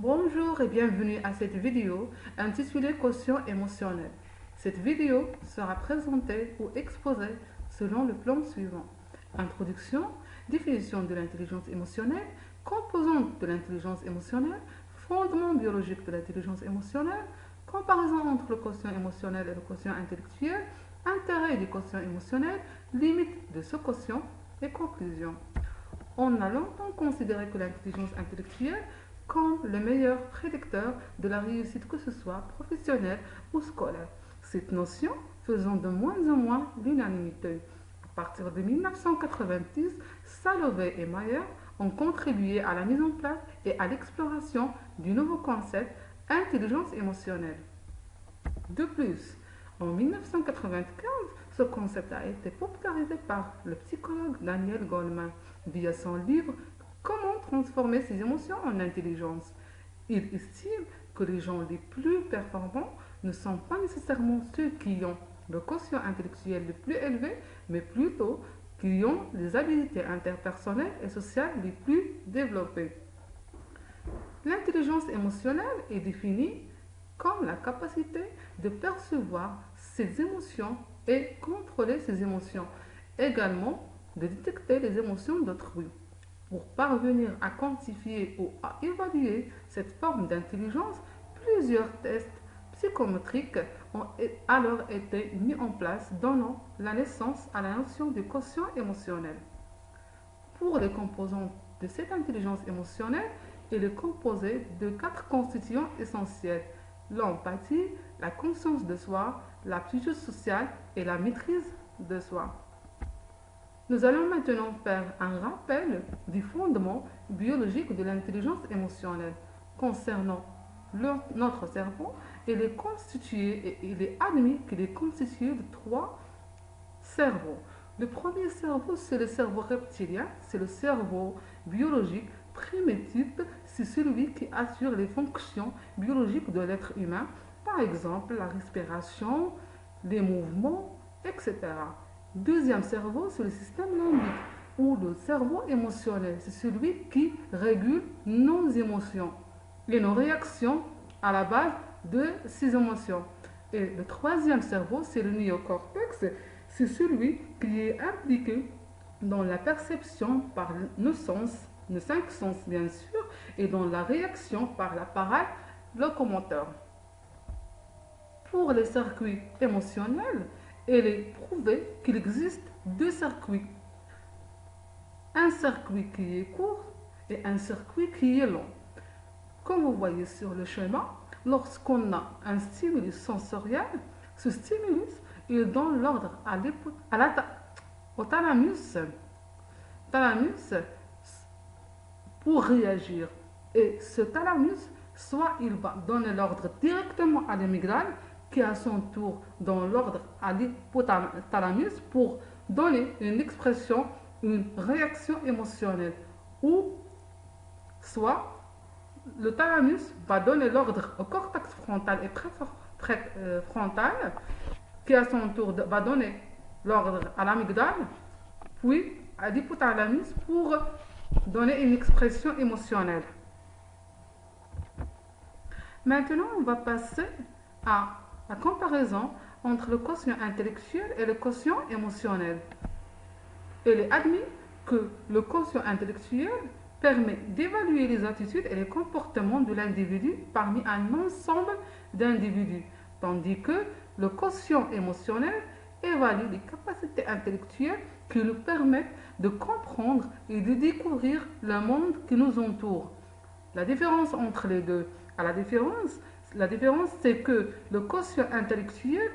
Bonjour et bienvenue à cette vidéo intitulée Quotient émotionnel. Cette vidéo sera présentée ou exposée selon le plan suivant. Introduction, définition de l'intelligence émotionnelle, composantes de l'intelligence émotionnelle, fondement biologique de l'intelligence émotionnelle, comparaison entre le quotient émotionnel et le quotient intellectuel, intérêt du quotient émotionnel, limites de ce quotient et conclusion. On a longtemps considéré que l'intelligence intellectuelle comme le meilleur prédicteur de la réussite que ce soit professionnelle ou scolaire. Cette notion faisant de moins en moins l'unanimité. À partir de 1990, Salovey et Mayer ont contribué à la mise en place et à l'exploration du nouveau concept intelligence émotionnelle. De plus, en 1995, ce concept a été popularisé par le psychologue Daniel Goleman via son livre Comment transformer ses émotions en intelligence. Il estime que les gens les plus performants ne sont pas nécessairement ceux qui ont le quotient intellectuel le plus élevé, mais plutôt qui ont les habiletés interpersonnelles et sociales les plus développées. L'intelligence émotionnelle est définie comme la capacité de percevoir ses émotions et contrôler ses émotions, également de détecter les émotions d'autrui. Pour parvenir à quantifier ou à évaluer cette forme d'intelligence, plusieurs tests psychométriques ont alors été mis en place, donnant la naissance à la notion de quotient émotionnel. Pour les composants de cette intelligence émotionnelle, elle est composée de 4 constituants essentiels: l'empathie, la conscience de soi, l'aptitude sociale et la maîtrise de soi. Nous allons maintenant faire un rappel du fondement biologique de l'intelligence émotionnelle. Concernant notre cerveau, il est constitué et il est admis qu'il est constitué de 3 cerveaux. Le premier cerveau, c'est le cerveau reptilien, c'est le cerveau biologique primitif, c'est celui qui assure les fonctions biologiques de l'être humain, par exemple la respiration, les mouvements, etc. Deuxième cerveau, c'est le système limbique ou le cerveau émotionnel. C'est celui qui régule nos émotions et nos réactions à la base de ces émotions. Et le troisième cerveau, c'est le néocortex. C'est celui qui est impliqué dans la perception par nos sens, nos 5 sens bien sûr, et dans la réaction par l'appareil locomoteur. Pour les circuits émotionnels, il est prouvé qu'il existe 2 circuits. Un circuit qui est court et un circuit qui est long. Comme vous voyez sur le schéma, lorsqu'on a un stimulus sensoriel, ce stimulus il donne l'ordre au thalamus pour réagir. Et ce thalamus, soit il va donner l'ordre directement à l'amygdale, qui à son tour donne l'ordre à l'hypothalamus pour donner une expression, une réaction émotionnelle. Ou soit le thalamus va donner l'ordre au cortex frontal et préfrontal, qui à son tour va donner l'ordre à l'amygdale, puis à l'hypothalamus pour donner une expression émotionnelle. Maintenant, on va passer à la comparaison entre le quotient intellectuel et le quotient émotionnel. Il est admis que le quotient intellectuel permet d'évaluer les attitudes et les comportements de l'individu parmi un ensemble d'individus, tandis que le quotient émotionnel évalue les capacités intellectuelles qui nous permettent de comprendre et de découvrir le monde qui nous entoure. La différence entre les deux, la différence c'est que le quotient intellectuel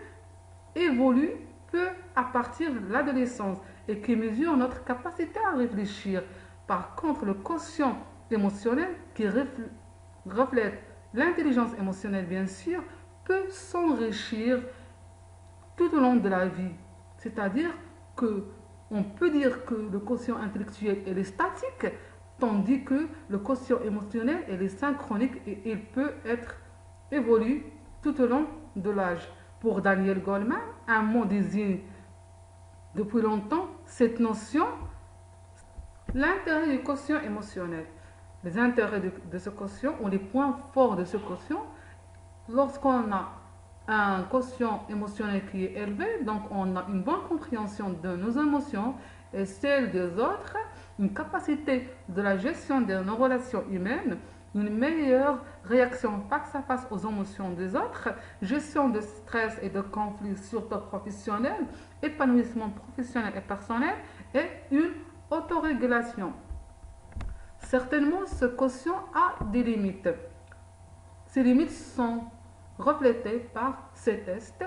évolue peu à partir de l'adolescence et qui mesure notre capacité à réfléchir. Par contre, le quotient émotionnel qui reflète l'intelligence émotionnelle, bien sûr, peut s'enrichir tout au long de la vie. C'est-à-dire que on peut dire que le quotient intellectuel est statique, tandis que le quotient émotionnel est synchronique et il peut être évolue tout au long de l'âge. Pour Daniel Goleman, un mot désigne depuis longtemps cette notion, l'intérêt du quotient émotionnel. les intérêts de ce quotient ou les points forts de ce quotient. Lorsqu'on a un quotient émotionnel qui est élevé, donc on a une bonne compréhension de nos émotions et celles des autres, une capacité de la gestion de nos relations humaines, une meilleure réaction face à face aux émotions des autres, gestion de stress et de conflits surtout professionnels, épanouissement professionnel et personnel et une autorégulation. Certainement, ce quotient a des limites. Ces limites sont reflétées par ces tests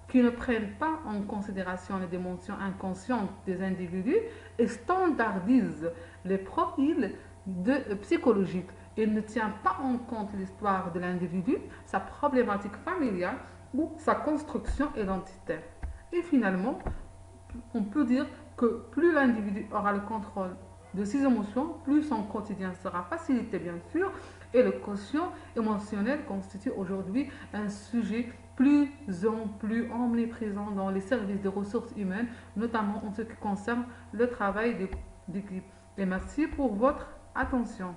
qui ne prennent pas en considération les dimensions inconscientes des individus et standardisent les profils psychologiques. Il ne tient pas en compte l'histoire de l'individu, sa problématique familiale ou sa construction identitaire. Et finalement, on peut dire que plus l'individu aura le contrôle de ses émotions, plus son quotidien sera facilité bien sûr, et le quotient émotionnel constitue aujourd'hui un sujet plus omniprésent dans les services de ressources humaines, notamment en ce qui concerne le travail d'équipe. Et merci pour votre attention.